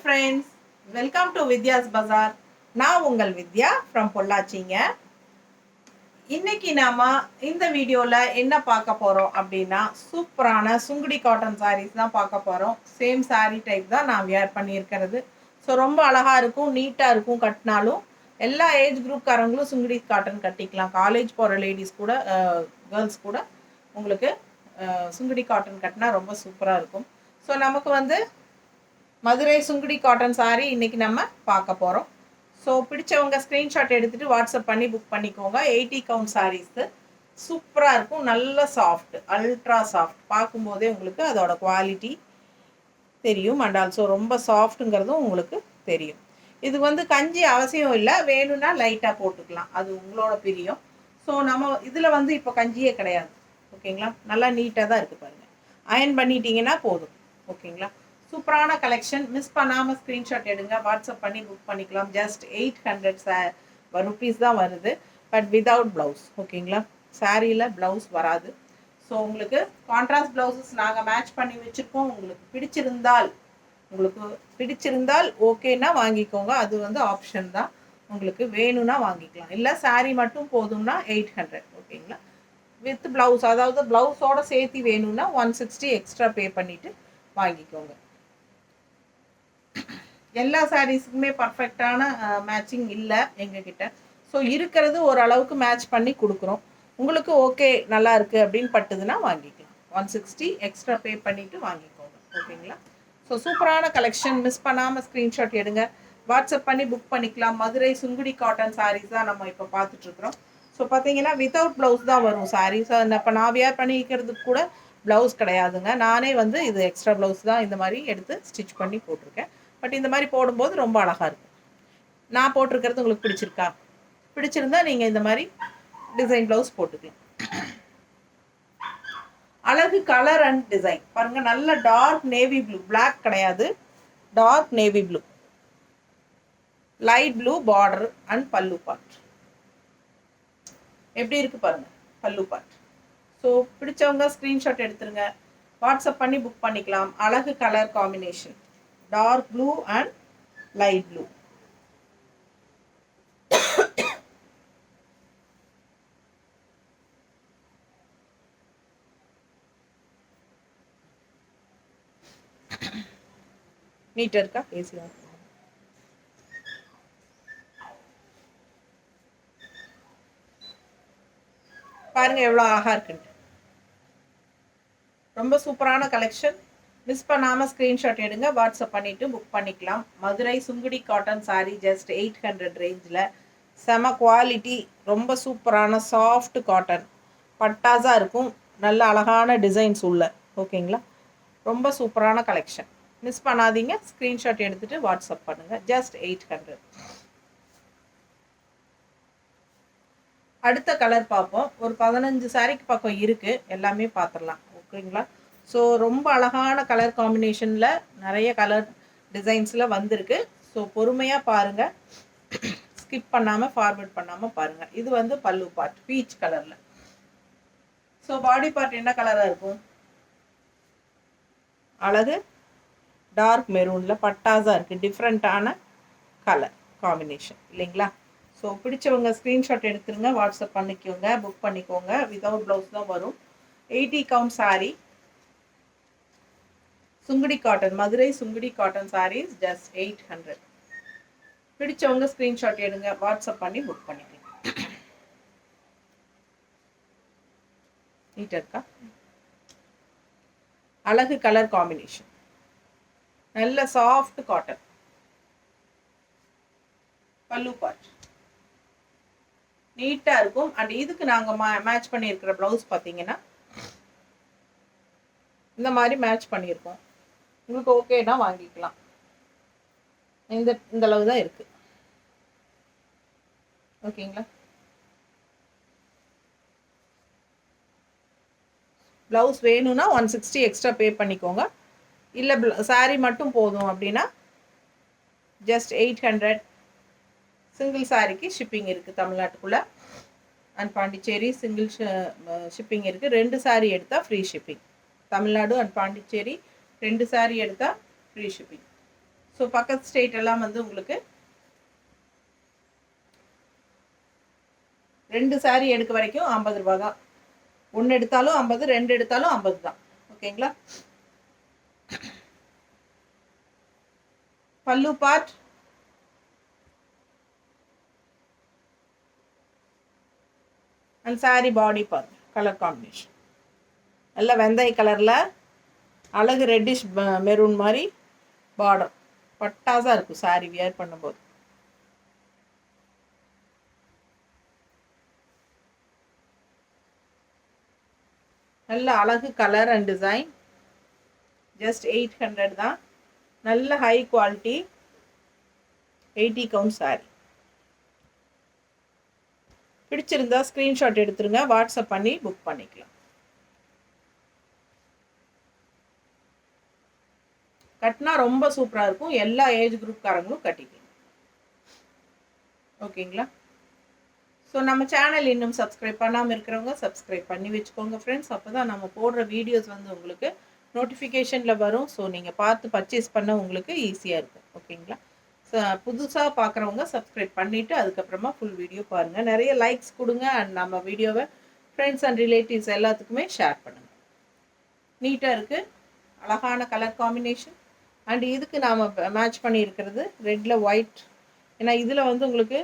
friends, welcome to Vidya's Bazaar. நான் உங்கள் வித்யா from பொள்ளாச்சிங்க. இன்னைக்கு நாம இந்த வீடியோல என்ன பார்க்க போறோம் அப்படின்னா சூப்பரான சுங்குடி காட்டன் sarees தான் பார்க்க போறோம். சேம் saree டைப் தான் நான் வியர் பண்ணியிருக்கிறது. ஸோ ரொம்ப அழகா இருக்கும், நீட்டா இருக்கும். கட்டினாலும் எல்லா ஏஜ் குரூப் காரங்களும் சுங்குடி காட்டன் கட்டிக்கலாம். காலேஜ் போகிற லேடிஸ் கூட கேர்ள்ஸ் கூட உங்களுக்கு சுங்குடி காட்டன் கட்டினா ரொம்ப சூப்பராக இருக்கும். ஸோ நமக்கு வந்து மதுரை சுங்குடி காட்டன் சாரீ இன்றைக்கி நம்ம பார்க்க போகிறோம். ஸோ பிடிச்சவங்க ஸ்க்ரீன்ஷாட் எடுத்துகிட்டு வாட்ஸ்அப் பண்ணி புக் பண்ணிக்கோங்க. 80 கவுண்ட் சாரீஸு சூப்பராக இருக்கும். நல்ல சாஃப்ட், அல்ட்ரா சாஃப்ட். பார்க்கும்போதே உங்களுக்கு அதோட குவாலிட்டி தெரியும். அண்ட் ஆல்சோ ரொம்ப சாஃப்ட்டுங்கிறதும் உங்களுக்கு தெரியும். இது வந்து கஞ்சி அவசியம் இல்லை, வேணும்னா லைட்டாக போட்டுக்கலாம், அது உங்களோட பிரியம். ஸோ நம்ம இதில் வந்து இப்போ கஞ்சியே கிடையாது. ஓகேங்களா, நல்லா நீட்டாக தான் இருக்குது பாருங்கள். அயன் பண்ணிட்டீங்கன்னா போதும். ஓகேங்களா, சூப்பரான கலெக்ஷன். மிஸ் பண்ணாமல் ஸ்க்ரீன்ஷாட் எடுங்க, வாட்ஸ்அப் பண்ணி புக் பண்ணிக்கலாம். ஜஸ்ட் 800 ருபீஸ் தான் வருது, பட் விதவுட் ப்ளவுஸ். ஓகேங்களா, சாரியில் ப்ளவுஸ் வராது. ஸோ உங்களுக்கு கான்ட்ராஸ்ட் ப்ளவுசஸ் நாங்கள் மேட்ச் பண்ணி வச்சுருக்கோம். உங்களுக்கு பிடிச்சிருந்தால் ஓகேன்னா வாங்கிக்கோங்க, அது வந்து ஆப்ஷன் தான். உங்களுக்கு வேணும்னா வாங்கிக்கலாம், இல்லை சாரீ மட்டும் போதும்னா 800. ஓகேங்களா, வித் ப்ளவுஸ், அதாவது ப்ளவுஸோடு சேர்த்து வேணும்னா 160 எக்ஸ்ட்ரா பே பண்ணிவிட்டு வாங்கிக்கோங்க. எல்லா சாரீஸுக்குமே பர்ஃபெக்டான மேட்சிங் இல்லை எங்ககிட்ட. ஸோ இருக்கிறது ஓரளவுக்கு மேட்ச் பண்ணி கொடுக்குறோம். உங்களுக்கு ஓகே நல்லா இருக்குது அப்படின்னு பட்டுதுன்னா வாங்கிக்கலாம். 160 எக்ஸ்ட்ரா பே பண்ணிவிட்டு வாங்கிக்கோங்க. ஓகேங்களா, ஸோ சூப்பரான கலெக்ஷன். மிஸ் பண்ணாமல் ஸ்க்ரீன்ஷாட் எடுங்க, வாட்ஸ்அப் பண்ணி புக் பண்ணிக்கலாம். மதுரை சுங்குடி காட்டன் சாரீஸ் தான் நம்ம இப்போ பார்த்துட்ருக்குறோம். ஸோ பார்த்தீங்கன்னா வித்தவுட் ப்ளவுஸ் தான் வரும் சாரீஸ். இப்போ நான் வியர் பண்ணிக்கிறதுக்கு கூட ப்ளவுஸ் கிடையாதுங்க. நானே வந்து இது எக்ஸ்ட்ரா ப்ளவுஸ் தான் இந்த மாதிரி எடுத்து ஸ்டிச் பண்ணி போட்டிருக்கேன். பட் இந்த மாதிரி போடும்போது ரொம்ப அழகாக இருக்கும். நான் போட்டிருக்கிறது உங்களுக்கு பிடிச்சிருந்தா நீங்கள் இந்த மாதிரி டிசைன் ப்ளவுஸ் போட்டுக்கலாம். அழகு கலர் அண்ட் டிசைன் பாருங்கள். நல்ல டார்க் நேவி ப்ளூ, பிளாக் கிடையாது, dark navy blue, light blue border and pallu part எப்படி இருக்குது பாருங்கள், பல்லு பார்ட். ஸோ பிடிச்சவங்க ஸ்க்ரீன்ஷாட் எடுத்துருங்க, வாட்ஸ்அப் பண்ணி புக் பண்ணிக்கலாம். அழகு colour combination, dark blue and light blue. நீட்டாக இருக்கா, பேசிக்கலாம் பாருங்கள் எவ்வளோ அழகாக இருக்குன்ட்டு. ரொம்ப சூப்பரான கலெக்ஷன். மிஸ் பண்ணாமல் ஸ்க்ரீன்ஷாட் எடுங்க, வாட்ஸ்அப் பண்ணிவிட்டு புக் பண்ணிக்கலாம். மதுரை சுங்குடி காட்டன் சாரீ ஜஸ்ட் 800 ரேஞ்சில். செம குவாலிட்டி, ரொம்ப சூப்பரான சாஃப்ட் காட்டன், பட்டாஸாக இருக்கும். நல்ல அழகான டிசைன்ஸ் உள்ள. ஓகேங்களா, ரொம்ப சூப்பரான கலெக்ஷன். மிஸ் பண்ணாதீங்க, ஸ்க்ரீன்ஷாட் எடுத்துகிட்டு வாட்ஸ்அப் பண்ணுங்கள். ஜஸ்ட் 800. அடுத்த கலர் பார்ப்போம். ஒரு 15 சாரிக்கு பக்கம் இருக்குது, எல்லாமே பார்த்துடலாம். ஓகேங்களா, ஸோ ரொம்ப அழகான கலர் காம்பினேஷனில் நிறைய கலர் டிசைன்ஸில் வந்திருக்கு. ஸோ பொறுமையாக பாருங்கள், ஸ்கிப் பண்ணாமல் ஃபார்வர்ட் பண்ணாமல் பாருங்கள். இது வந்து பல்லு பார்ட் பீச் கலரில். ஸோ பாடி பார்ட் என்ன கலராக இருக்கும், அழகு டார்க் மெரூனில் பட்டாஸாக இருக்குது. டிஃப்ரெண்ட்டான கலர் காம்பினேஷன் இல்லைங்களா. ஸோ பிடிச்சவங்க ஸ்க்ரீன்ஷாட் எடுத்துருங்க, வாட்ஸ்அப் பண்ணிக்கோங்க, புக் பண்ணிக்கோங்க. வித்தவுட் ப்ளவுஸ் தான் வரும். 80 count sari, Sungudi cotton, Madurai Sungudi cotton saris just 800. பிடிச்சவங்க ஸ்க்ரீன்ஷாட் எடுங்க, வாட்ஸ்அப் பண்ணி புக் பண்ணிக்கலாம். நீட்டாக இருக்கா, அழகு கலர் காம்பினேஷன், நல்ல சாஃப்ட் காட்டன். பல்லு பார்ட் நீட்டாக இருக்கும். அண்ட் இதுக்கு நாங்கள் மேட்ச் பண்ணியிருக்கிற ப்ளவுஸ் பார்த்தீங்கன்னா இந்த மாதிரி மேட்ச் பண்ணியிருக்கோம். உங்களுக்கு ஓகேனா வாங்கிக்கலாம். இந்த அளவு தான் இருக்குது. ஓகேங்களா, ப்ளவுஸ் வேணும்னா 160 எக்ஸ்ட்ரா பே பண்ணிக்கோங்க. இல்லை சாரீ மட்டும் போதும் அப்படின்னா ஜஸ்ட் 800. சிங்கிள் சாரிக்கு ஷிப்பிங் இருக்குது தமிழ்நாட்டுக்குள்ளே அண்ட் பாண்டிச்சேரி. சிங்கிள் ஷிப்பிங் இருக்குது. 2 சாரீ எடுத்தால் free shipping. Tamil Nadu and Pondicherry 2 sari எடுத்தால் ஃப்ரீ ஷிப்பிங். ஸோ பக்கத்து ஸ்டேட் எல்லாம் வந்து உங்களுக்கு 2 saree எடுக்க வரைக்கும் 50 ரூபா தான். 1 எடுத்தாலும் 50, 2 எடுத்தாலும் 50 தான். ஓகேங்களா? பல்லு part and saree body part colour combination நல்ல வெந்தய கலரில் அழகு ரெட்டிஷ் மெரூன் மாதிரி பார்டர் பட்டாசாக இருக்கும் saree வியர் பண்ணும்போது. நல்ல அழகு கலர் அண்ட் டிசைன். ஜஸ்ட் 800 தான். நல்ல ஹை குவாலிட்டி 80 கவுண்ட் saree. பிடிச்சிருந்தா ஸ்க்ரீன்ஷாட் எடுத்துருங்க, வாட்ஸ்அப் பண்ணி புக் பண்ணிக்கலாம். கட்டினா ரொம்ப சூப்பராக இருக்கும். எல்லா ஏஜ் குரூப்காரங்களும் கட்டிக்கலாம். ஓகேங்களா? ஸோ நம்ம சேனல் இன்னும் சப்ஸ்கிரைப் பண்ணாமல் இருக்கிறவங்க சப்ஸ்கிரைப் பண்ணி வச்சுக்கோங்க ஃப்ரெண்ட்ஸ். அப்போ தான் நம்ம போடுற வீடியோஸ் வந்து உங்களுக்கு நோட்டிஃபிகேஷனில் வரும். ஸோ நீங்கள் பார்த்து பர்ச்சேஸ் பண்ண உங்களுக்கு ஈஸியாக இருக்கும். ஓகேங்களா? ஸோ புதுசாக பார்க்குறவங்க சப்ஸ்கிரைப் பண்ணிவிட்டு அதுக்கப்புறமா ஃபுல் வீடியோ பாருங்கள். நிறைய லைக்ஸ் கொடுங்க அண்ட் நம்ம வீடியோவை ஃப்ரெண்ட்ஸ் அண்ட் ரிலேட்டிவ்ஸ் எல்லாத்துக்குமே ஷேர் பண்ணுங்கள். நீட்டாக இருக்குது, அழகான கலர் காம்பினேஷன். அண்ட் இதுக்கு நாம் மேட்ச் பண்ணியிருக்கிறது ரெட்டில் ஒயிட். ஏன்னா இதில் வந்து உங்களுக்கு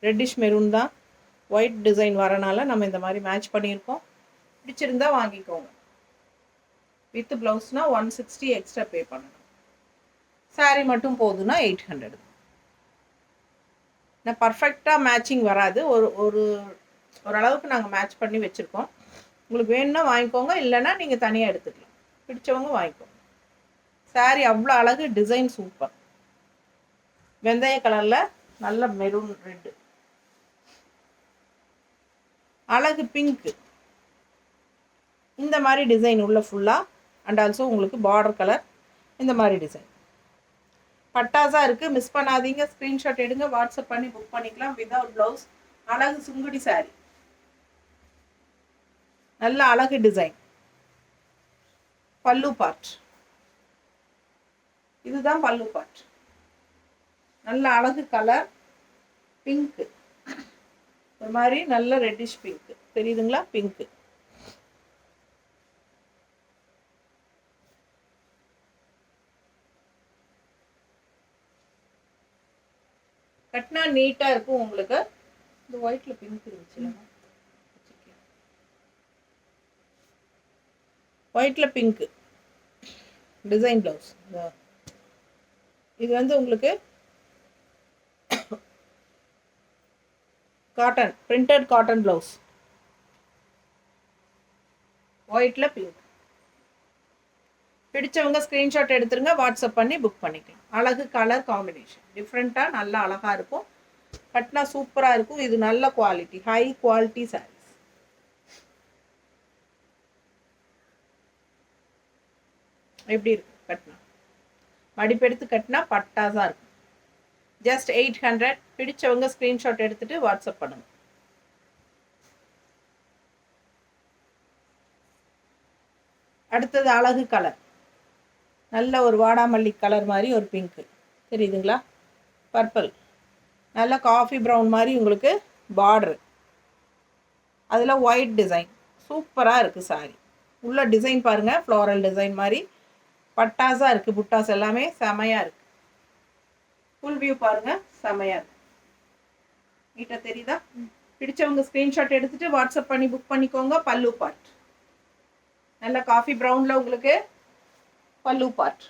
ரெட்டிஷ் மெரூன் தான், ஒயிட் டிசைன் வரனால நம்ம இந்த மாதிரி மேட்ச் பண்ணியிருக்கோம். பிடிச்சிருந்தா வாங்கிக்கோங்க. வித் ப்ளவுஸ்னால் 160 எக்ஸ்ட்ரா பே பண்ணணும். saree மட்டும் போதுன்னா 800. நான் பர்ஃபெக்டாக மேட்சிங் வராது, ஓரளவுக்கு நாங்கள் மேட்ச் பண்ணி வச்சுருக்கோம். உங்களுக்கு வேணும்னா வாங்கிக்கோங்க, இல்லைன்னா நீங்கள் தனியாக எடுத்துக்கலாம். பிடிச்சவங்க வாங்கிக்கோங்க. saree அவ்வளோ அழகு, டிசைன் சூப்பர். வெந்தய கலரில் நல்ல மெரூன் ரெட்டு, அழகு பிங்க்கு, இந்த மாதிரி டிசைன் உள்ள ஃபுல்லாக. அண்ட் ஆல்சோ உங்களுக்கு பார்டர் கலர் இந்த மாதிரி டிசைன் பட்டாசாக இருக்குது. மிஸ் பண்ணாதீங்க, ஸ்க்ரீன்ஷாட் எடுங்க, வாட்ஸ்அப் பண்ணி புக் பண்ணிக்கலாம். விதவுட் ப்ளவுஸ் அழகு சுங்குடி saree, நல்ல அழகு டிசைன். பல்லு பார்ட் இதுதான் பல்லு பார்ட். நல்ல அழகு கலர் பிங்க்கு, ஒரு மாதிரி நல்ல ரெட்டிஷ் பிங்க்கு தெரியுதுங்களா? பிங்க்கு. கட்டினா நீட்டாக இருக்கும் உங்களுக்கு. இந்த ஒயிட்ல பிங்க் இருந்துச்சு, ஒயிட்ல பிங்க்கு டிசைன் ப்ளவுஸ். இது வந்து உங்களுக்கு காட்டன், பிரிண்டட் காட்டன் ப்ளவுஸ், ஒயிட்ல பிங்க். பிடிச்சவங்க ஸ்க்ரீன்ஷாட் எடுத்துருங்க, வாட்ஸ்அப் பண்ணி புக் பண்ணிக்கலாம். அழகு கலர் காம்பினேஷன் டிஃப்ரெண்ட்டாக நல்லா அழகாக இருக்கும். கட்டினா சூப்பராக இருக்கும். இது நல்ல குவாலிட்டி, ஹை குவாலிட்டி சாரீஸ். எப்படி இருக்கு கட்டினா? மடிப்பெடுத்து கட்டினா பட்டாசாக இருக்கும். ஜஸ்ட் 800. பிடிச்சவங்க ஸ்க்ரீன்ஷாட் எடுத்துட்டு வாட்ஸ்அப் பண்ணுங்க. அடுத்தது அழகு கலர், நல்ல ஒரு வாடாமல்லி கலர் மாதிரி ஒரு பிங்க்கு தெரியுதுங்களா? பர்பிள், நல்ல காஃபி ப்ரௌன் மாதிரி உங்களுக்கு பார்டரு, அதில் ஒயிட் டிசைன் சூப்பராக இருக்குது சாரி. உள்ள டிசைன் பாருங்கள், ஃப்ளோரல் டிசைன் மாதிரி பட்டாஸாக இருக்குது. புட்டாஸ் எல்லாமே செமையாக இருக்குது. ஃபுல் வியூ பாருங்கள், செமையாக இருக்குது. நீட்டாக தெரியுதா? பிடிச்சவங்க ஸ்க்ரீன்ஷாட் எடுத்துகிட்டு வாட்ஸ்அப் பண்ணி புக் பண்ணிக்கோங்க. பல்லு பார்ட் நல்ல காஃபி ப்ரௌனில் உங்களுக்கு பல்லு பார்ட்.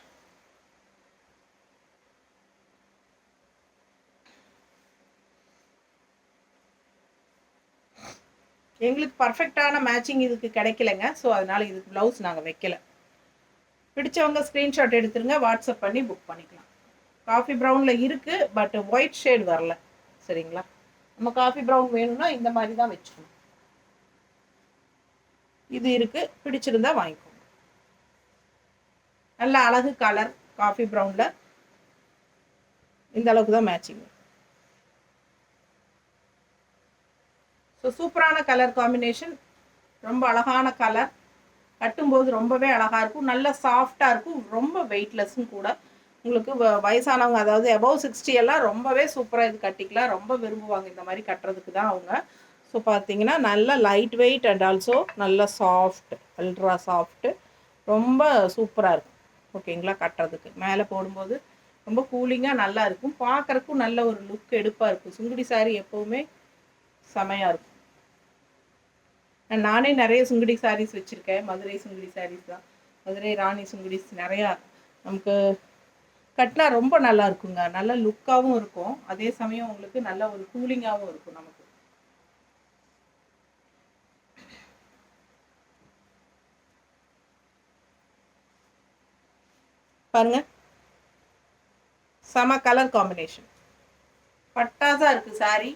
எங்களுக்கு பர்ஃபெக்டான மேட்சிங் இதுக்கு கிடைக்கலைங்க. ஸோ அதனால் இதுக்கு ப்ளவுஸ் நாங்கள் வைக்கல. பிடிச்சவங்க ஸ்க்ரீன்ஷாட் எடுத்துருங்க, வாட்ஸ்அப் பண்ணி புக் பண்ணிக்கலாம். காஃபி ப்ரௌனில் இருக்குது, பட் ஒயிட் ஷேட் வரல. சரிங்களா? நம்ம காஃபி ப்ரௌன் வேணும்னா இந்த மாதிரி தான் வச்சுக்கணும். இது இருக்குது, பிடிச்சிருந்தா வாங்கிக்கோங்க. நல்ல அழகு கலர் காஃபி ப்ரௌனில் இந்த அளவுக்கு தான் மேட்சிங். ஸோ சூப்பரான கலர் காம்பினேஷன், ரொம்ப அழகான கலர். கட்டும்போது ரொம்பவே அழகாக இருக்கும், நல்ல சாஃப்டாக இருக்கும், ரொம்ப வெயிட்லெஸ்ஸும் கூட. உங்களுக்கு வயசானவங்க, அதாவது அபவ் 60 எல்லாம் ரொம்பவே சூப்பராக இது கட்டிக்கலாம், ரொம்ப விரும்புவாங்க இந்த மாதிரி கட்டுறதுக்கு தான் அவங்க. ஸோ பார்த்தீங்கன்னா நல்ல லைட் வெயிட் அண்ட் ஆல்சோ நல்ல சாஃப்ட், அல்ட்ரா சாஃப்ட்டு, ரொம்ப சூப்பராக இருக்கும். ஓகேங்களா, கட்டுறதுக்கு மேலே போடும்போது ரொம்ப கூலிங்காக நல்லா இருக்கும், பார்க்குறக்கும் நல்ல ஒரு லுக் எடுப்பாக இருக்கும். சுங்குடி சாரீ எப்போவுமே செமையாக இருக்கும். நானே நிறைய சுங்குடி சாரீஸ் வச்சுருக்கேன். மதுரை சுங்குடி சாரீஸ் தான், மதுரை ராணி சுங்குடிஸ் நிறையா நமக்கு கட்டினா ரொம்ப நல்லா இருக்குங்க. நல்ல லுக்காகவும் இருக்கும், அதே சமயம் உங்களுக்கு நல்ல ஒரு கூலிங்காகவும் இருக்கும் நமக்கு. பாருங்க, செம கலர் காம்பினேஷன், பட்டாசா இருக்கு சாரி.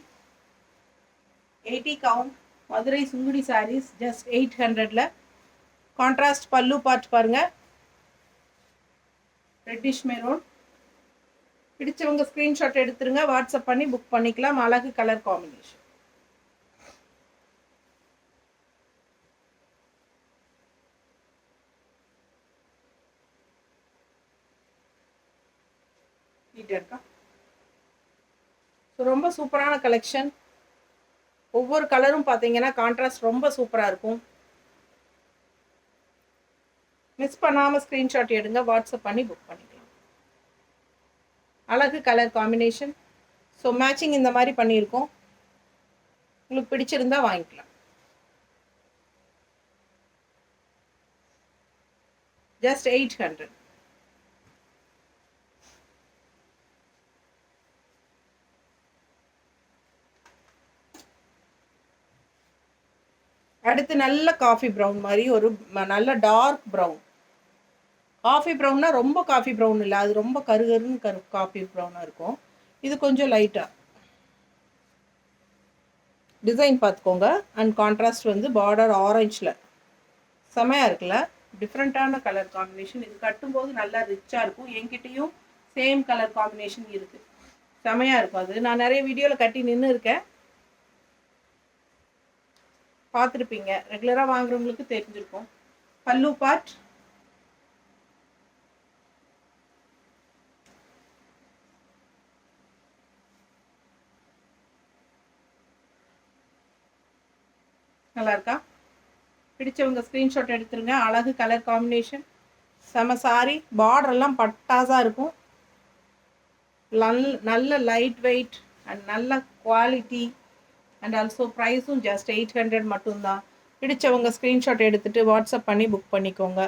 80 கவுண்ட் மதுரை சுங்குடி சாரீஸ் ஜஸ்ட் 800ல. கான்ட்ராஸ்ட் பல்லு பார்ட் பாருங்க, ரெட்டிஷ் மெரூன். பிடிச்சவங்க ஸ்க்ரீன்ஷாட் எடுத்துருங்க, வாட்ஸ்அப் பண்ணி புக் பண்ணிக்கலாம். அழகு கலர் காம்பினேஷன். இருக்கா, ரொம்ப சூப்பரான கலெக்ஷன். ஒவ்வொரு கலரும் பார்த்தீங்கன்னா கான்ட்ராஸ்ட் ரொம்ப சூப்பராக இருக்கும். மிஸ் பண்ணாமல் ஸ்க்ரீன்ஷாட் எடுங்க, வாட்ஸ்அப் பண்ணி புக் பண்ணிக்கலாம். அழகு கலர் காம்பினேஷன். ஸோ மேட்சிங் இந்த மாதிரி பண்ணியிருக்கோம், உங்களுக்கு பிடிச்சிருந்தா வாங்கிக்கலாம். ஜஸ்ட் 800. அடுத்து நல்ல காஃபி ப்ரௌன் மாதிரி ஒரு நல்ல டார்க் ப்ரௌன். காஃபி ப்ரௌன்னா ரொம்ப காஃபி ப்ரௌன் இல்லை, அது ரொம்ப கருகருன்னு காஃபி ப்ரௌனாக இருக்கும். இது கொஞ்சம் லைட்டாக டிசைன் பார்த்துக்கோங்க. அண்ட் கான்ட்ராஸ்ட் வந்து பார்டர் ஆரஞ்சில் செமையாக இருக்குல்ல, டிஃப்ரெண்ட்டான கலர் காம்பினேஷன். இது கட்டும்போது நல்லா ரிச்சாக இருக்கும். என்கிட்டையும் சேம் கலர் காம்பினேஷன் இருக்குது, செமையாக இருக்கும். அது நான் நிறைய வீடியோவில் கட்டி நின்று இருக்கேன், பார்த்துருப்பீங்க. ரெகுலராக வாங்குறவங்களுக்கு தெரிஞ்சிருக்கும். பல்லு பார்ட் நல்லா இருக்கா, பிடிச்சவங்க ஸ்க்ரீன்ஷாட் எடுத்துருங்க. அழகு கலர் காம்பினேஷன், செம சாரி. பார்டர்லாம் பட்டாசாக இருக்கும், நல்ல லைட் வெயிட் அண்ட் நல்ல குவாலிட்டி. அண்ட் ஆல்சோ ப்ரைஸும் ஜஸ்ட் 800 மட்டும்தான். பிடிச்சவங்க ஸ்க்ரீன்ஷாட் எடுத்துகிட்டு வாட்ஸ்அப் பண்ணி புக் பண்ணிக்கோங்க.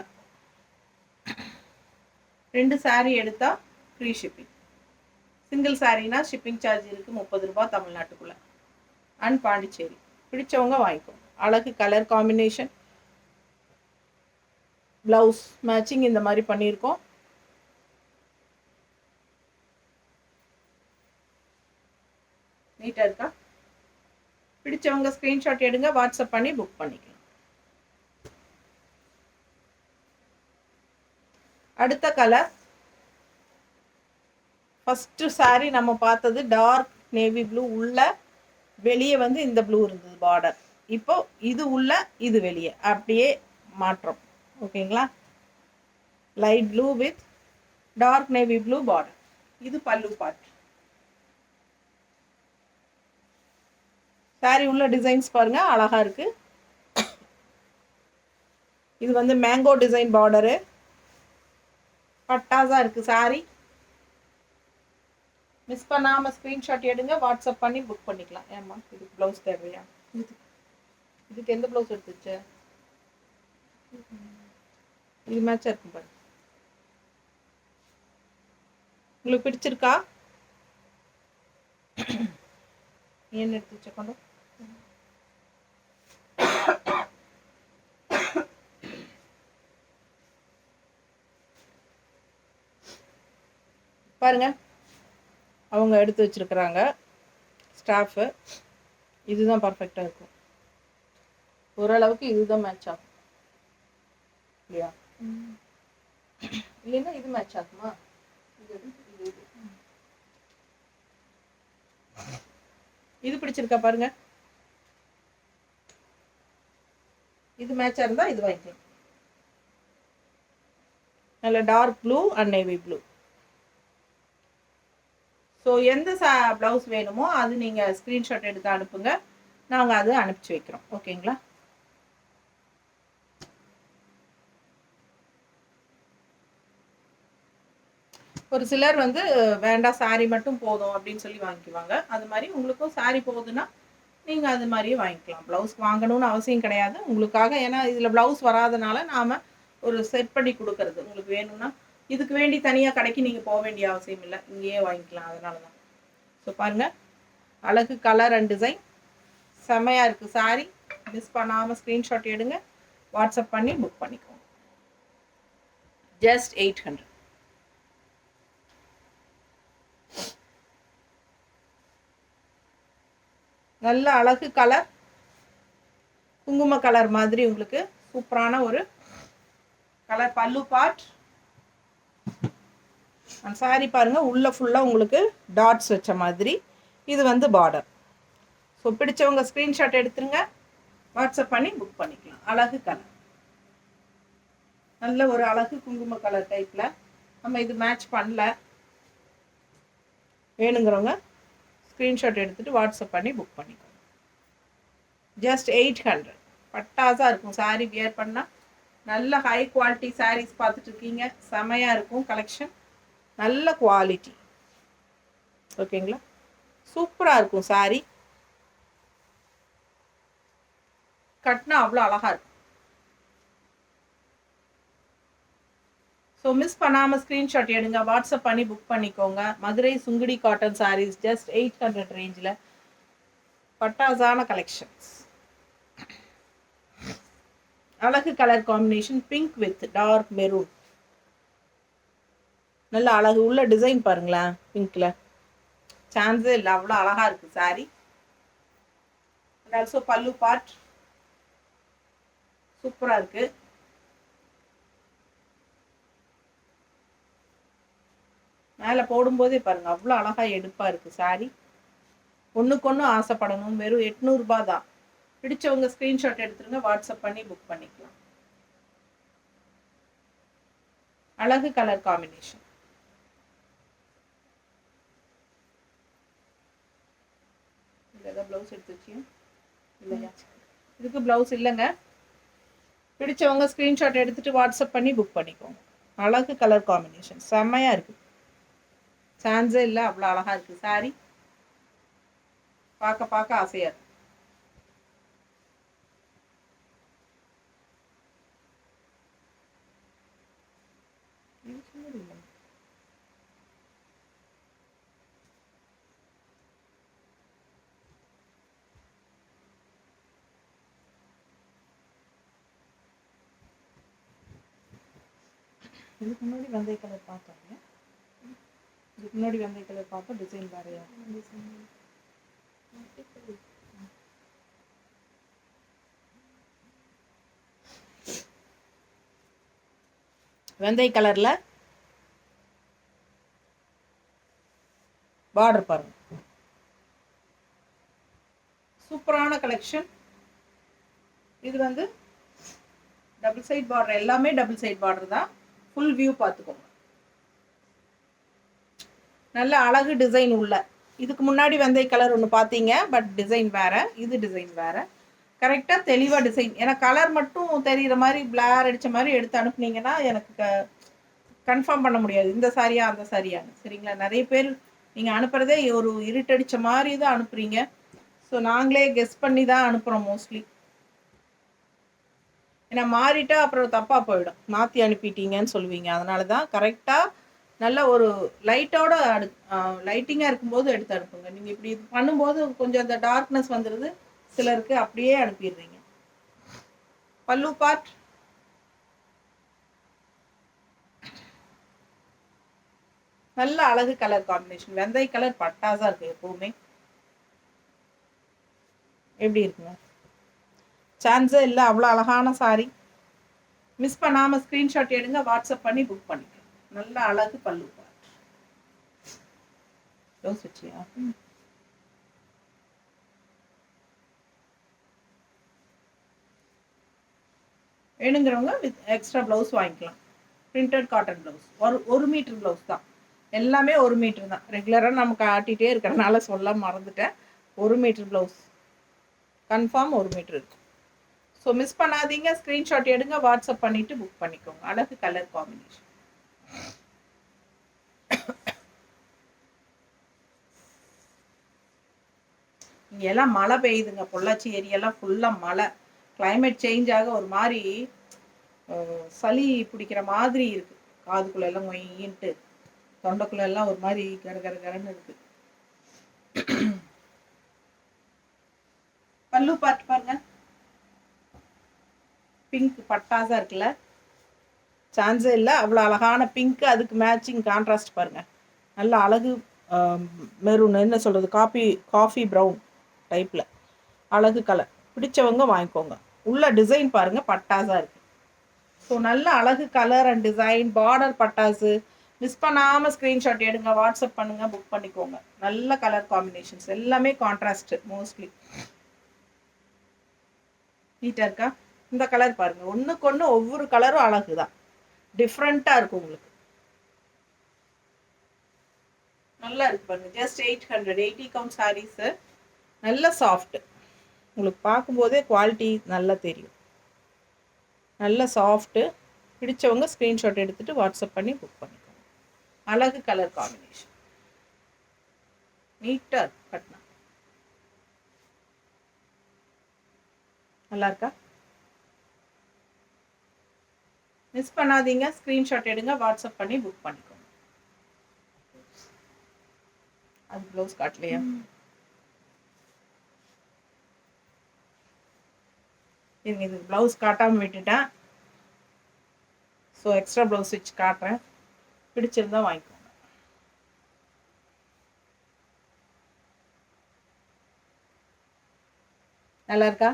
2 சாரீ எடுத்தால் ஃப்ரீ ஷிப்பிங். சிங்கிள் சாரீனா ஷிப்பிங் சார்ஜ் இருக்குது, 30 ரூபா தமிழ்நாட்டுக்குள்ளே அண்ட் பாண்டிச்சேரி. பிடிச்சவங்க வாங்கிக்கோங்க. அழகு கலர் காம்பினேஷன், ப்ளவுஸ் மேட்சிங் இந்த மாதிரி பண்ணியிருக்கோம். நீட்டாக இருக்கா, பிடிச்சவங்க ஸ்க்ரீன்ஷாட் எடுங்க, வாட்ஸ்அப் பண்ணி புக் பண்ணிக்கலாம். அடுத்த கலர், ஃபஸ்ட்டு சாரீ நம்ம பார்த்தது டார்க் நேவி ப்ளூ, உள்ள வெளியே வந்து இந்த ப்ளூ இருந்தது பார்டர். இப்போ இது உள்ள இது வெளியே, அப்படியே மாற்றம். ஓகேங்களா, light blue with dark navy blue border. இது பல்லு பார்ட். சாரீ உள்ள டிசைன்ஸ் பாருங்க, அழகா இருக்கு. இது வந்து மேங்கோ டிசைன் பார்டரு, பட்டாசா இருக்கு சாரீ. மிஸ் பண்ணாமல் ஸ்க்ரீன்ஷாட் எடுங்க, வாட்ஸ்அப் பண்ணி புக் பண்ணிக்கலாம். ஏம்மா இதுக்கு ப்ளவுஸ் தேவையா? இதுக்கு எந்த ப்ளவுஸ் எடுத்துச்சு? இது மேட்சாக இருக்கும் பாருங்க. உங்களுக்கு பிடிச்சிருக்கா? என்ன எடுத்து வச்ச கொண்டு பாருங்க, அவங்க எடுத்து வச்சிருக்கிறாங்க ஸ்டாஃபு. இதுதான் பர்ஃபெக்டாக இருக்கும், ஓரளவுக்கு இதுதான் மேட்ச் ஆகும் இல்லையா? இல்லைன்னா இது மேட்ச் ஆகுமா? இது பிடிச்சிருக்கா பாருங்க, இது மேட்சாக இருந்தால் இது வாங்கிக்கலாம். நல்ல dark blue and navy blue. So எந்த ப்ளவுஸ் வேணுமோ அது நீங்கள் ஸ்க்ரீன்ஷாட் எடுத்து அனுப்புங்க, நாங்கள் அது அனுப்பிச்சி வைக்கிறோம். ஓகேங்களா? ஒரு சிலர் வந்து வேண்டாம் சாரீ மட்டும் போதும் அப்படின்னு சொல்லி வாங்கிக்குவாங்க. அது மாதிரி உங்களுக்கும் சாரீ போகுதுன்னா நீங்கள் அது மாதிரியே வாங்கிக்கலாம். ப்ளவுஸ் வாங்கணும்னு அவசியம் கிடையாது உங்களுக்காக. ஏன்னா இதில் ப்ளவுஸ் வராதனால நாம் ஒரு செட் பண்ணி கொடுக்கறது. உங்களுக்கு வேணும்னா இதுக்கு வேண்டி தனியாக கடைக்கு நீங்கள் போக வேண்டிய அவசியம் இல்லை, இங்கேயே வாங்கிக்கலாம். அதனால தான். ஸோ பாருங்கள், அழகு கலர் அண்ட் டிசைன் செம்மையாக இருக்குது சாரீ. மிஸ் பண்ணாமல் ஸ்க்ரீன்ஷாட் எடுங்க, வாட்ஸ்அப் பண்ணி புக் பண்ணிக்கோங்க. ஜஸ்ட் 800. நல்ல அழகு கலர், குங்கும கலர் மாதிரி உங்களுக்கு சூப்பரான ஒரு கலர். பல்லு பார்ட் அந்த சாரீ பாருங்கள், உள்ளே ஃபுல்லாக உங்களுக்கு டாட்ஸ் வச்ச மாதிரி. இது வந்து பார்டர். ஸோ பிடிச்சவங்க ஸ்க்ரீன்ஷாட் எடுத்துருங்க, வாட்ஸ்அப் பண்ணி புக் பண்ணிக்கலாம். அழகு கலர், நல்ல ஒரு அழகு குங்கும கலர் டைப்பில். நம்ம இது மேட்ச் பண்ணல, வேணுங்கிறவங்க ஸ்க்ரீன்ஷாட் எடுத்துகிட்டு வாட்ஸ்அப் பண்ணி புக் பண்ணிக்கோங்க. ஜஸ்ட் 800. பட்டாசாக இருக்கும் சாரீ வியர் பண்ணால். நல்ல ஹை குவாலிட்டி சாரீஸ் பார்த்துட்ருக்கீங்க, செமையாக இருக்கும் கலெக்ஷன், நல்ல குவாலிட்டி. ஓகேங்களா? சூப்பராக இருக்கும் சாரீ, கட்டினா அவ்வளோ அழகாக இருக்கும். ஸோ மிஸ் பண்ணாமல் ஸ்க்ரீன்ஷாட் எடுங்க, வாட்ஸ்அப் பண்ணி புக் பண்ணிக்கோங்க. மதுரை சுங்குடி காட்டன் சாரீஸ் ஜஸ்ட் 800 ரேஞ்சில் பட்டாசான கலெக்ஷன்ஸ். அழகு colour combination, pink with dark maroon. நல்ல அழகு உள்ள டிசைன் பாருங்களேன், பிங்க்கில் சான்ஸே இல்லை, அவ்வளோ அழகாக இருக்குது சாரீ. அண்ட் ஆல்சோ பல்லு பார்ட் சூப்பராக இருக்குது. மேலே போடும்போதே பாருங்கள், அவ்வளோ அழகாக எடுப்பாக இருக்குது சாரீ. ஒன்றுக்கு ஒன்று ஆசைப்படணும். வெறும் 800 ரூபா தான். பிடிச்சவங்க ஸ்க்ரீன்ஷாட் எடுத்துருங்க, வாட்ஸ்அப் பண்ணி புக் பண்ணிக்கலாம். அழகு கலர் காம்பினேஷன். இதில் ப்ளவுஸ் எடுத்து வச்சியும் இல்லையா? இதுக்கு ப்ளவுஸ் இல்லைங்க. பிடிச்சவங்க ஸ்க்ரீன்ஷாட் எடுத்துகிட்டு வாட்ஸ்அப் பண்ணி புக் பண்ணிக்கோங்க. அழகு கலர் காம்பினேஷன் செம்மையாக இருக்குது, சான்ஸே இல்லை, அவ்வளோ அழகாக இருக்குது சாரீ. பார்க்க பார்க்க ஆசையாக இருக்குது. இதுக்கு முன்னாடி வெந்தய கலர் பார்த்தோங்க. இதுக்கு முன்னாடி வெந்தய கலர் பார்த்தோம், டிசைன் வேறையா? வெந்தய கலரில் பார்டர் பாருங்க, சூப்பரான கலெக்ஷன். இது வந்து டபுள் சைட் பார்டர், எல்லாமே டபுள் சைட் பார்டர் தான். ஃபுல் வியூ பார்த்துக்கோங்க. நல்ல அழகு டிசைன் உள்ள. இதுக்கு முன்னாடி வெந்தய கலர் ஒன்று பார்த்தீங்க, பட் டிசைன் வேறு, இது டிசைன் வேறு. கரெக்டாக தெளிவாக டிசைன். ஏன்னா கலர் மட்டும் தெரிகிற மாதிரி பிளார் அடித்த மாதிரி எடுத்து அனுப்புனீங்கன்னா எனக்கு கன்ஃபார்ம் பண்ண முடியாது இந்த சாரியா அந்த சாரியான்னு. சரிங்களா? நிறைய பேர் நீங்கள் அனுப்புகிறதே ஒரு இருட்டடித்த மாதிரி தான் அனுப்புகிறீங்க. ஸோ நாங்களே கெஸ் பண்ணி தான் அனுப்புகிறோம் மோஸ்ட்லி. ஏன்னா மாறிட்டா அப்புறம் தப்பாக போயிடும், மாற்றி அனுப்பிட்டீங்கன்னு சொல்லுவீங்க. அதனால தான் கரெக்டாக நல்ல ஒரு லைட்டோட லைட்டிங்காக இருக்கும்போது எடுத்து அனுப்புங்க. நீங்கள் இப்படி பண்ணும்போது கொஞ்சம் அந்த டார்க்னஸ் வந்துடுது சிலருக்கு, அப்படியே அனுப்பிடுறீங்க. பல்லு பார்ட் நல்ல அழகு கலர் காம்பினேஷன், வெந்தய கலர் பட்டாசா இருக்கு எப்பவுமே. எப்படி இருக்குங்க? சான்ஸே இல்லை, அவ்வளோ அழகான சாரி. மிஸ் பண்ணாமல் ஸ்க்ரீன்ஷாட் எடுங்க, வாட்ஸ்அப் பண்ணி புக் பண்ணிக்கலாம். நல்ல அழகு பல்லு பார்ட். ப்ளவுஸ் வச்சியா? வேணுங்கிறவங்க வித் எக்ஸ்ட்ரா ப்ளவுஸ் வாங்கிக்கலாம். பிரிண்டட் காட்டன் ப்ளவுஸ், ஒரு மீட்டர் ப்ளவுஸ் தான். எல்லாமே 1 மீட்டர் தான். ரெகுலராக நம்ம காட்டிகிட்டே இருக்கிறனால சொல்ல மறந்துட்டேன். 1 மீட்டர் ப்ளவுஸ் கன்ஃபார்ம் 1 மீட்டர் இருக்கும். ஸோ மிஸ் பண்ணாதீங்க. ஸ்க்ரீன்ஷாட் எடுங்க, வாட்ஸ்அப் பண்ணிவிட்டு புக் பண்ணிக்கோங்க. அழகு கலர் காம்பினேஷன். இங்கே எல்லாம் மழை பெய்யுதுங்க. பொள்ளாச்சி ஏரியாலாம் ஃபுல்லாக மழை. கிளைமேட் சேஞ்ச் ஆக ஒரு மாதிரி சளி பிடிக்கிற மாதிரி இருக்குது. காதுக்குள்ள எல்லாம் மொயின்ட்டு, தொண்டைக்குள்ள எல்லாம் ஒரு மாதிரி கர கர கரன்னு இருக்குது. பல்லு பார்த்து பாருங்க, பிங்க் பட்டாசா இருக்குல்ல, சான்ஸே இல்லை. அவ்வளோ அழகான பிங்க்கு, அதுக்கு மேட்சிங் கான்ட்ராஸ்ட் பாருங்க. நல்ல அழகு மெரூன், என்ன சொல்கிறது, காஃபி ப்ரௌன் டைப்பில் அழகு கலர். பிடிச்சவங்க வாங்கிக்கோங்க. உள்ள டிசைன் பாருங்கள், பட்டாஸாக இருக்குது. ஸோ நல்ல அழகு கலர் அண்ட் டிசைன், பார்டர் பட்டாசு. மிஸ் பண்ணாமல் ஸ்க்ரீன்ஷாட் எடுங்க, வாட்ஸ்அப் பண்ணுங்கள், புக் பண்ணிக்கோங்க. நல்ல கலர் காம்பினேஷன்ஸ், எல்லாமே கான்ட்ராஸ்ட்டு மோஸ்ட்லி. நீட்டாக இருக்கா? இந்த கலர் பாருங்கள், ஒன்றுக்கு ஒன்று ஒவ்வொரு கலரும் அழகு தான், டிஃப்ரெண்ட்டாக இருக்கும் உங்களுக்கு. நல்லா இருக்கு பாருங்க. Just 800, 80 count saris. நல்ல சாஃப்ட், உங்களுக்கு பார்க்கும்போதே குவாலிட்டி நல்லா தெரியும். நல்ல சாஃப்ட்டு. பிடிச்சவங்க ஸ்க்ரீன்ஷாட் எடுத்துகிட்டு வாட்ஸ்அப் பண்ணி புக் பண்ணிக்கோங்க. அழகு கலர் காம்பினேஷன், நீட்டாக கட்டினா நல்லா இருக்கா? மிஸ் பண்ணாதீங்க. ஸ்க்ரீன்ஷாட் எடுங்க, வாட்ஸ்அப் பண்ணி புக் பண்ணிக்கோங்க. அது ப்ளவுஸ் காட்டலையா? இது ப்ளவுஸ் காட்டாமல் விட்டுட்டேன். ஸோ எக்ஸ்ட்ரா ப்ளவுஸ் வச்சு காட்டுறேன். பிடிச்சிருந்தா வாங்கிக்கோங்க. நல்லா இருக்கா?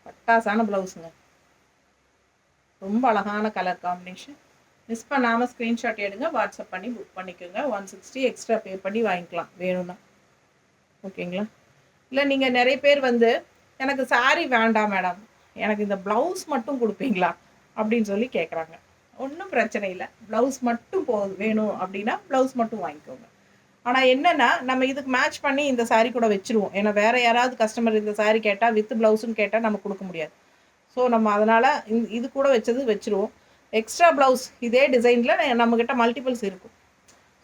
பட்டாசான ப்ளவுஸுங்க, ரொம்ப அழகான கலர் காம்பினேஷன். மிஸ் பண்ணாமல் ஸ்க்ரீன்ஷாட் எடுங்க, வாட்ஸ்அப் பண்ணி புக் பண்ணிக்கோங்க. 160 எக்ஸ்ட்ரா பே பண்ணி வாங்கிக்கலாம் வேணும்னா. ஓகேங்களா? இல்லை நீங்கள் நிறைய பேர் எனக்கு சாரீ வேண்டாம் மேடம், எனக்கு இந்த ப்ளவுஸ் மட்டும் கொடுப்பீங்களா அப்படின்னு சொல்லி கேட்குறாங்க. ஒன்றும் பிரச்சனை இல்லை. ப்ளவுஸ் மட்டும் வேணும் அப்படின்னா ப்ளவுஸ் மட்டும் வாங்கிக்கோங்க. ஆனால் என்னென்னா, நம்ம இதுக்கு மேட்ச் பண்ணி இந்த சாரீ கூட வச்சுருவோம். ஏன்னா வேறு யாராவது கஸ்டமர் இந்த சாரீ கேட்டால், வித் ப்ளவுஸுன்னு கேட்டால் நம்ம கொடுக்க முடியாது. ஸோ நம்ம அதனால் இது கூட வச்சுருவோம். எக்ஸ்ட்ரா ப்ளவுஸ் இதே டிசைனில் நம்மக்கிட்ட மல்டிபிள்ஸ் இருக்கும்.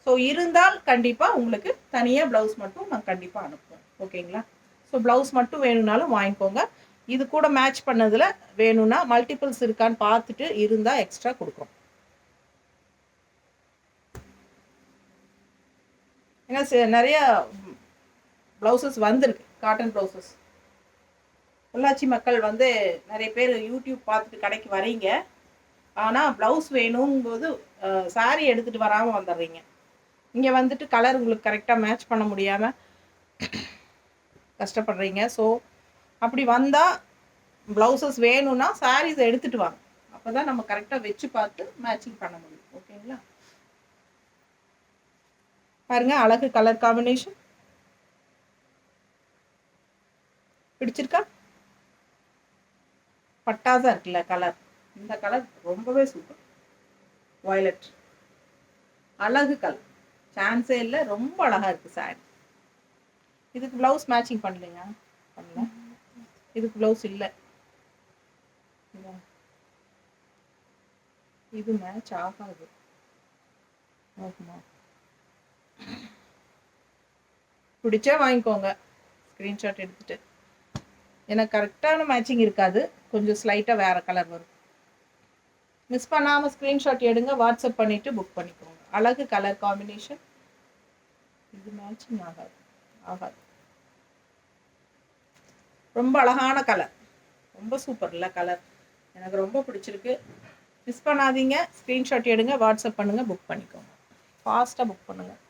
ஸோ இருந்தால் கண்டிப்பாக உங்களுக்கு தனியாக ப்ளவுஸ் மட்டும் நான் கண்டிப்பாக அனுப்புவேன். ஓகேங்களா? ஸோ ப்ளவுஸ் மட்டும் வேணும்னாலும் வாங்கிக்கோங்க. இது கூட மேட்ச் பண்ணதில் வேணும்னா மல்டிபிள்ஸ் இருக்கான்னு பார்த்துட்டு இருந்தால் எக்ஸ்ட்ரா கொடுக்குறோம். ஏன்னா நிறைய ப்ளவுசஸ் வந்திருக்கு, காட்டன் ப்ளவுசஸ். பொள்ளாச்சி மக்கள் நிறைய பேர் யூடியூப் பார்த்துட்டு கடைக்கு வரீங்க. ஆனால் ப்ளவுஸ் வேணுங்கும்போது சாரீ எடுத்துகிட்டு வராமல் வந்துடுறீங்க. இங்கே கலர் உங்களுக்கு கரெக்டாக மேட்ச் பண்ண முடியாமல் கஷ்டப்படுறீங்க. ஸோ அப்படி வந்தால் ப்ளவுசஸ் வேணும்னா சாரீஸை எடுத்துகிட்டு வாங்க. அப்போ தான் நம்ம கரெக்டாக வச்சு பார்த்து மேட்சிங் பண்ண முடியும். ஓகேங்களா? பாருங்க, அழகு கலர் காம்பினேஷன். பிடிச்சிருக்கா? பட்டாசா இருக்குல்ல கலர். இந்த கலர் ரொம்பவே சூப்பர். வயலட் அழகு கலர், சான்ஸே இல்லை. ரொம்ப அழகா இருக்கு சாரி. இதுக்கு ப்ளவுஸ் மேட்சிங் பண்ணலைங்க, பண்ணல. இதுக்கு ப்ளவுஸ் இல்லை. இது மேட்ச் ஆகாது. ஓகேமா, பிடிச்சா வாங்கிக்கோங்க ஸ்க்ரீன்ஷாட் எடுத்துகிட்டு. எனக்கு கரெக்டான மேட்சிங் இருக்காது, கொஞ்சம் ஸ்லைட்டாக வேறு கலர் வரும். மிஸ் பண்ணாமல் ஸ்க்ரீன்ஷாட் எடுங்க, வாட்ஸ்அப் பண்ணிவிட்டு புக் பண்ணிக்கோங்க. அழகு கலர் காம்பினேஷன். இது மேட்சிங் ஆகாது. ரொம்ப அழகான கலர், ரொம்ப சூப்பர் இல்லை கலர்? எனக்கு ரொம்ப பிடிச்சிருக்கு. மிஸ் பண்ணாதீங்க. ஸ்க்ரீன்ஷாட் எடுங்க, வாட்ஸ்அப் பண்ணுங்கள், புக் பண்ணிக்கோங்க. ஃபாஸ்ட்டாக புக் பண்ணுங்கள்.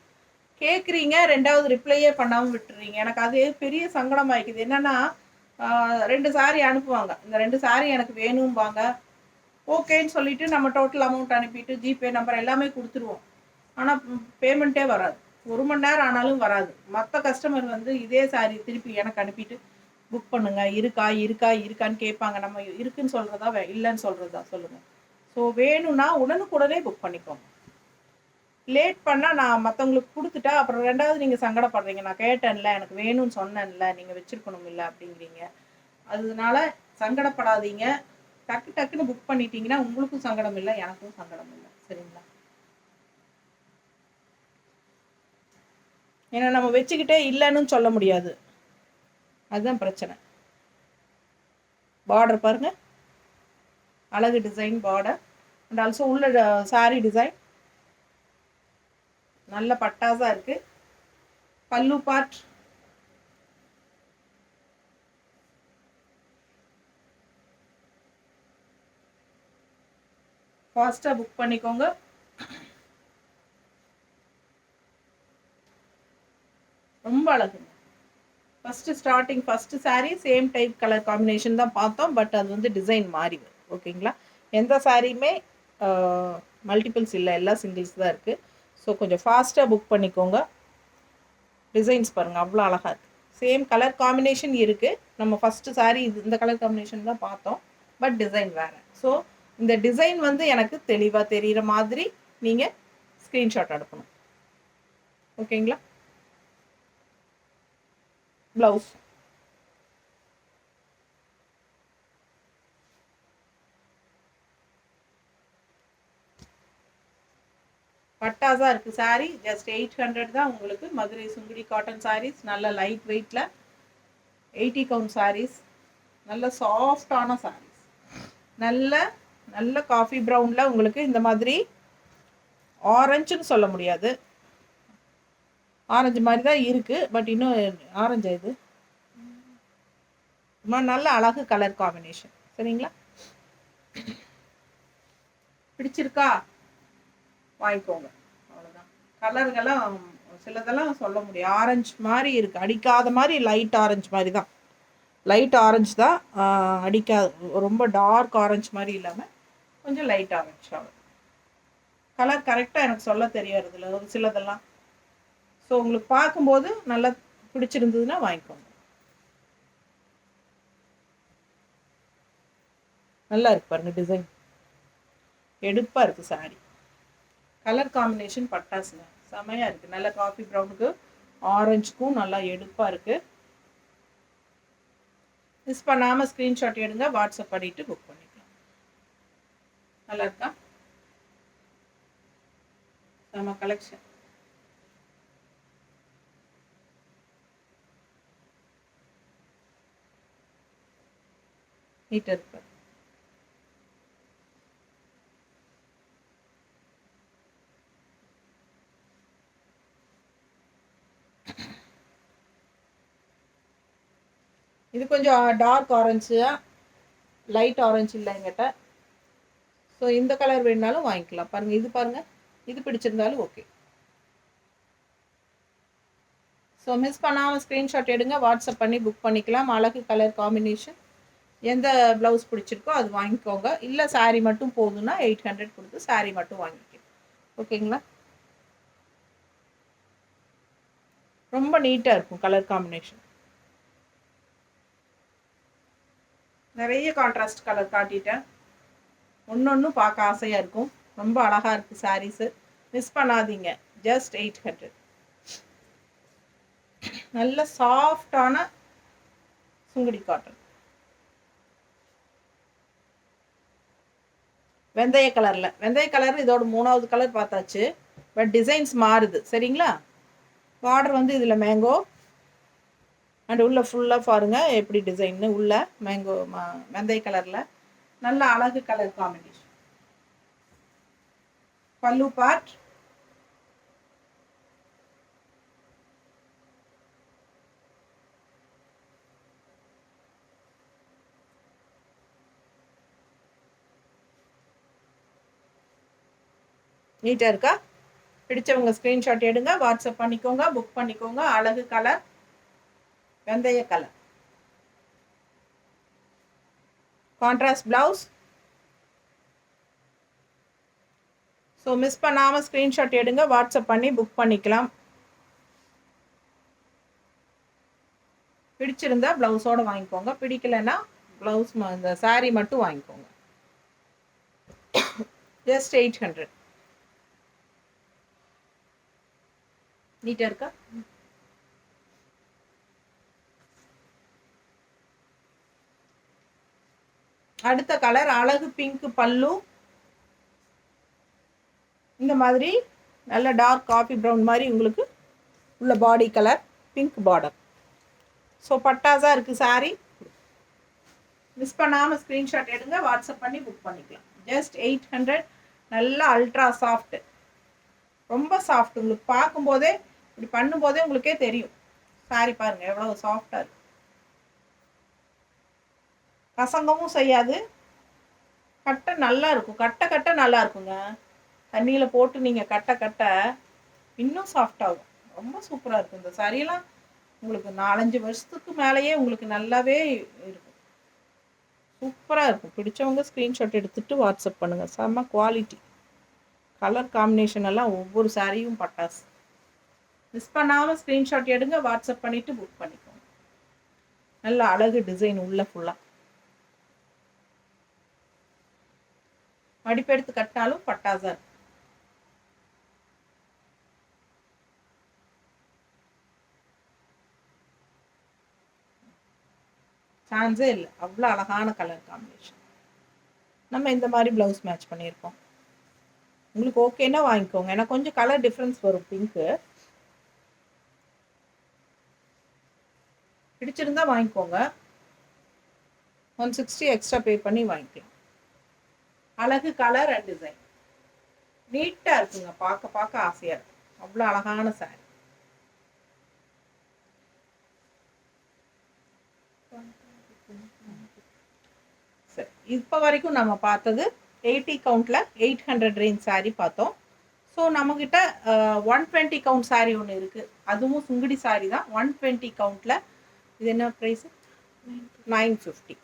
கேட்குறீங்க, ரெண்டாவது ரிப்ளையே பண்ணாமல் விட்டுறீங்க. எனக்கு அது பெரிய சங்கடம் ஆகிக்குது. என்னென்னா, 2 சாரீ அனுப்புவாங்க. இந்த 2 சாரீ எனக்கு வேணும்பாங்க. ஓகேன்னு சொல்லிவிட்டு நம்ம டோட்டல் அமௌண்ட் அனுப்பிட்டு ஜிபே நம்பர் எல்லாமே கொடுத்துருவோம். ஆனால் பேமெண்ட்டே வராது. 1 மணி நேரம் ஆனாலும் வராது. மற்ற கஸ்டமர் இதே சாரீ திருப்பி எனக்கு அனுப்பிட்டு புக் பண்ணுங்க, இருக்கான்னு கேட்பாங்க. நம்ம இருக்குன்னு சொல்கிறதா இல்லைன்னு சொல்கிறதா சொல்லுங்கள். ஸோ வேணும்னா உடனுக்குடனே புக் பண்ணிக்கோங்க. லேட் பண்ணால் நான் மற்றவங்களுக்கு கொடுத்துட்டா அப்புறம் ரெண்டாவது நீங்கள் சங்கடப்படுறீங்க. நான் கேட்டேன்ல, எனக்கு வேணும்னு சொன்னேன்ல, நீங்கள் வச்சுருக்கணும் இல்லை அப்படிங்கிறீங்க. அதனால சங்கடப்படாதீங்க. டக்கு டக்குன்னு புக் பண்ணிட்டீங்கன்னா உங்களுக்கும் சங்கடம் இல்லை, எனக்கும் சங்கடம் இல்லை. சரிங்களா? ஏன்னா நம்ம வச்சுக்கிட்டே இல்லைன்னு சொல்ல முடியாது. அதுதான் பிரச்சனை. பார்டர் பாருங்க, அழகு டிசைன் பார்டர். அண்ட் ஆல்சோ உள்ள சாரி டிசைன் நல்ல பட்டாசா இருக்கு. பல்லு பார்ட் ஃபாஸ்டா புக் பண்ணிக்கோங்க. ரொம்ப அழகுங்க. First sari same type colour combination தான் பார்த்தோம். பட் அது வந்து டிசைன் மாறி வரும். ஓகேங்களா? எந்த சாரியுமே மல்டிபிள்ஸ் இல்லை, எல்லாம் சிங்கிள்ஸ் தான் இருக்குது. ஸோ கொஞ்சம் ஃபாஸ்ட்டாக புக் பண்ணிக்கோங்க. டிசைன்ஸ் பாருங்கள், அவ்வளோ அழகாக இருக்குது. சேம் கலர் காம்பினேஷன் இருக்குது. நம்ம ஃபஸ்ட்டு சாரீ இந்த கலர் காம்பினேஷன் தான் பார்த்தோம். பட் டிசைன் வேறு. ஸோ இந்த டிசைன் வந்து எனக்கு தெளிவாக தெரிகிற மாதிரி நீங்கள் ஸ்க்ரீன்ஷாட் எடுக்கணும். ஓகேங்களா? ப்ளவுஸ் பட்டாஸாக இருக்குது. சாரீ ஜஸ்ட் 800 தான் உங்களுக்கு. மதுரை சுங்குடி காட்டன் சாரீஸ், நல்ல லைட் வெயிட்டில் 80 கவுண்ட் சாரீஸ், நல்ல சாஃப்டான சாரீஸ். நல்ல நல்ல காஃபி ப்ரௌனில் உங்களுக்கு இந்த மாதிரி ஆரஞ்சுன்னு சொல்ல முடியாது, ஆரஞ்சு மாதிரி தான் இருக்குது. பட் இன்னும் ஆரஞ்சு இது நல்ல அழகு கலர் காம்பினேஷன். சரிங்களா? பிடிச்சிருக்கா? வாங்கிக்கோங்க. அவ்வளோதான். கலருங்கெல்லாம் சிலதெல்லாம் சொல்ல முடியும். ஆரஞ்சு மாதிரி இருக்குது, அடிக்காத மாதிரி லைட் ஆரஞ்சு மாதிரி தான். லைட் ஆரஞ்சு தான், அடிக்காது. ரொம்ப டார்க் ஆரஞ்சு மாதிரி இல்லாமல் கொஞ்சம் லைட் ஆரஞ்சு ஆகும். கலர் கரெக்டாக எனக்கு சொல்ல தெரியறதில்ல ஒரு சிலதெல்லாம். ஸோ உங்களுக்கு பார்க்கும்போது நல்லா பிடிச்சிருந்ததுன்னா வாங்கிக்கோங்க. நல்லா இருக்கு பாருங்க, டிசைன் எடுப்பாக இருக்குது சாரி. கலர் காம்பினேஷன் பட்டாசுங்க, செமையாக இருக்குது. நல்ல காஃபி ப்ரௌனுக்கு ஆரஞ்சுக்கும் நல்லா எடுப்பாக இருக்குது. மிஸ் பண்ணாமல் ஸ்க்ரீன்ஷாட் எடுங்க, வாட்ஸ்அப் பண்ணிவிட்டு புக் பண்ணிக்கலாம். நல்லா இருக்கா? நம்ம கலெக்ஷன் நீட்டாக இருக்கு. இது கொஞ்சம் டார்க் ஆரஞ்சு, லைட் ஆரஞ்சு இல்லை என்கிட்ட. ஸோ இந்த கலர் வேணுனாலும் வாங்கிக்கலாம். பாருங்கள், இது பாருங்கள், இது பிடிச்சிருந்தாலும் ஓகே. ஸோ மிஸ் பண்ணாமல் ஸ்க்ரீன்ஷாட் எடுங்க, வாட்ஸ்அப் பண்ணி புக் பண்ணிக்கலாம். அழகு கலர் காம்பினேஷன். எந்த ப்ளவுஸ் பிடிச்சிருக்கோ அது வாங்கிக்கோங்க. இல்லை சாரீ மட்டும் போதுன்னா 800 கொடுத்து சாரீ மட்டும் வாங்கிக்கலாம். ஓகேங்களா? ரொம்ப நீட்டாக இருக்கும் கலர் காம்பினேஷன். நிறைய கான்ட்ராஸ்ட் கலர் காட்டிட்டேன். ஒன்று பார்க்க ஆசையாக இருக்கும். ரொம்ப அழகாக இருக்குது சாரீஸு. மிஸ் பண்ணாதீங்க. ஜஸ்ட் 800. நல்ல சாஃப்டான சுங்குடி காட்டன், வெந்தய கலரில். வெந்தய கலர் இதோட 3வது கலர் பார்த்தாச்சு. பட் டிசைன்ஸ் மாறுது. சரிங்களா? பார்டர் வந்து இதில் மேங்கோ அண்ட் உள்ள ஃபுல்லாக பாருங்கள் எப்படி டிசைன்னு. உள்ள மேங்கோ வெந்தய கலரில் நல்ல அழகு கலர் காம்பினேஷன். பல்லு பார்ட் நீட்டாக இருக்கா? பிடிச்சவங்க ஸ்க்ரீன்ஷாட் எடுங்க, வாட்ஸ்அப் பண்ணிக்கோங்க, புக் பண்ணிக்கோங்க. அழகு கலர், வெந்தய colour, contrast blouse. So miss பண்ணாமல் ஸ்க்ரீன்ஷாட் எடுங்க, வாட்ஸ்அப் பண்ணி புக் பண்ணிக்கலாம். பிடிச்சிருந்தா ப்ளவுஸோடு வாங்கிக்கோங்க, பிடிக்கலைன்னா ப்ளவுஸ் இந்த சாரீ மட்டும் வாங்கிக்கோங்க. ஜஸ்ட் 800. நீட்டாக இருக்கா? அடுத்த கலர் அழகு பிங்க் பல்லு. இந்த மாதிரி நல்ல டார்க் காஃபி ப்ரௌன் மாதிரி உங்களுக்கு உள்ள body colour, pink border. So பட்டாஸாக இருக்குது சாரீ. மிஸ் பண்ணாமல் ஸ்க்ரீன்ஷாட் எடுங்க, வாட்ஸ்அப் பண்ணி புக் பண்ணிக்கலாம். ஜஸ்ட் 800. நல்லா அல்ட்ரா சாஃப்ட், ரொம்ப சாஃப்ட். உங்களுக்கு பார்க்கும்போதே இப்படி பண்ணும்போதே உங்களுக்கே தெரியும் சாரீ பாருங்கள் எவ்வளோ சாஃப்டாக இருக்குது. கசங்கவும் செய்யாது, கட்டை நல்லா இருக்கும். கட்டை நல்லா இருக்குங்க. தண்ணியில் போட்டு நீங்கள் கட்டை இன்னும் சாஃப்டாகும். ரொம்ப சூப்பராக இருக்கும். இந்த சாரியெல்லாம் உங்களுக்கு 4-5 வருஷத்துக்கு மேலேயே உங்களுக்கு நல்லாவே இருக்கும். சூப்பராக இருக்கும். பிடிச்சவங்க ஸ்க்ரீன்ஷாட் எடுத்துகிட்டு வாட்ஸ்அப் பண்ணுங்கள். செம்ம குவாலிட்டி. கலர் காம்பினேஷன் எல்லாம் ஒவ்வொரு சாரியும் பட்டாசு. மிஸ் பண்ணாமல் ஸ்க்ரீன்ஷாட் எடுங்க, வாட்ஸ்அப் பண்ணிவிட்டு புக் பண்ணிக்கோங்க. நல்ல அழகு டிசைன் உள்ள ஃபுல்லாக. மடிப்பெடுத்து கட்டினாலும் பட்டாசா இருக்கும். சான்ஸே இல்லை, அவ்வளோ அழகான கலர் காம்பினேஷன். நம்ம இந்த மாதிரி ப்ளவுஸ் மேட்ச் பண்ணியிருக்கோம். உங்களுக்கு ஓகேன்னா வாங்கிக்கோங்க. ஏன்னா கொஞ்சம் கலர் டிஃப்ரென்ஸ் வரும். பிங்க்கு பிடிச்சிருந்தா வாங்கிக்கோங்க. 160 எக்ஸ்ட்ரா பே பண்ணி வாங்கிக்கலாம். அழகு கலர் அண்ட் டிசைன் நீட்டாக இருக்குங்க. பார்க்க ஆசையாக இருக்கும். அவ்வளோ அழகான சாரி. சரி, இப்போ வரைக்கும் நம்ம பார்த்தது 80 கவுண்டில் 800 ரேஞ்ச் சாரீ பார்த்தோம். ஸோ நம்மக்கிட்ட 120 கவுண்ட் சாரீ ஒன்று இருக்குது. அதுவும் சுங்குடி சாரீ தான். 120 கவுண்டில் இது என்ன ப்ரைஸு? 950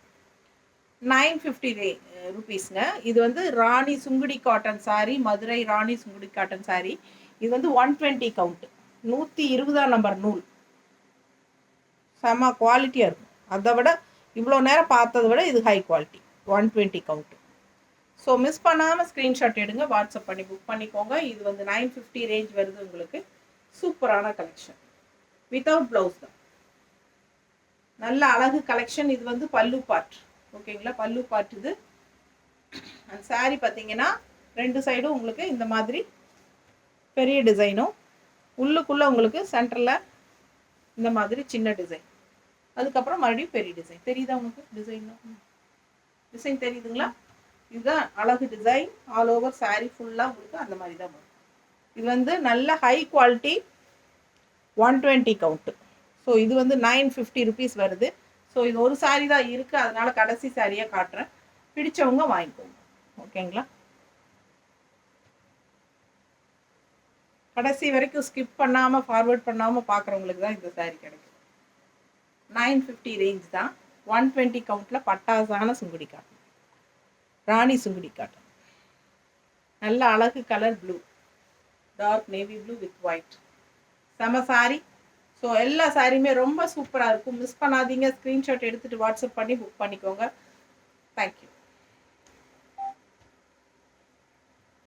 ருபீஸ்ங்க. இது வந்து ராணி சுங்குடி காட்டன் சாரீ, மதுரை ராணி சுங்குடி காட்டன் சாரீ. இது வந்து 120 கவுண்ட், 120 நம்பர் நூல். செம்ம குவாலிட்டியாக இருக்கும். அதை விட இவ்வளோ நேரம் பார்த்ததை விட இது high quality. 120 count. So miss பண்ணாமல் ஸ்க்ரீன்ஷாட் எடுங்க, வாட்ஸ்அப் பண்ணி புக் பண்ணிக்கோங்க. இது வந்து 950 ரேஞ்ச் வருது உங்களுக்கு. சூப்பரான கலெக்ஷன், வித்தவுட் ப்ளவுஸ் தான். நல்ல அழகு கலெக்ஷன். இது வந்து பல்லு பார்ட். ஓகேங்களா, பல்லு பார்ட் இது. அந்த சாரீ பார்த்தீங்கன்னா 2 சைடும் உங்களுக்கு இந்த மாதிரி பெரிய டிசைனும், உள்ளுக்குள்ளே உங்களுக்கு சென்டரில் இந்த மாதிரி சின்ன டிசைன், அதுக்கப்புறம் மறுபடியும் பெரிய டிசைன். தெரியுதா உங்களுக்கு டிசைன் தெரியுதுங்களா? இதுதான் அழகு டிசைன். ஆல் ஓவர் சாரீ ஃபுல்லாக உங்களுக்கு அந்த மாதிரி தான் வரும். இது வந்து நல்ல ஹை குவாலிட்டி 120 கவுண்ட்டு. ஸோ இது வந்து 950 ருபீஸ் வருது. ஸோ இது ஒரு சாரீ தான் இருக்குது, அதனால் கடைசி சாரியாக காட்டுறேன். பிடிச்சவங்க வாங்கிக்கோங்க. ஓகேங்களா, கடைசி வரைக்கும் ஸ்கிப் பண்ணாமல் ஃபார்வர்ட் பண்ணாமல் பார்க்குறவங்களுக்கு தான் இந்த சாரீ கிடைக்கும். 950 ரேஞ்ச் தான். 120 கவுண்டில் பட்டாசான சுங்குடி காட்டன், ராணி சுங்குடி காட்டன். நல்ல அழகு colour blue, dark navy blue with white. செம சாரீ. ஸோ எல்லா சாரியுமே ரொம்ப சூப்பராக இருக்கும். மிஸ் பண்ணாதீங்க. ஸ்க்ரீன்ஷாட் எடுத்துகிட்டு வாட்ஸ்அப் பண்ணி புக் பண்ணிக்கோங்க. தேங்க்யூ.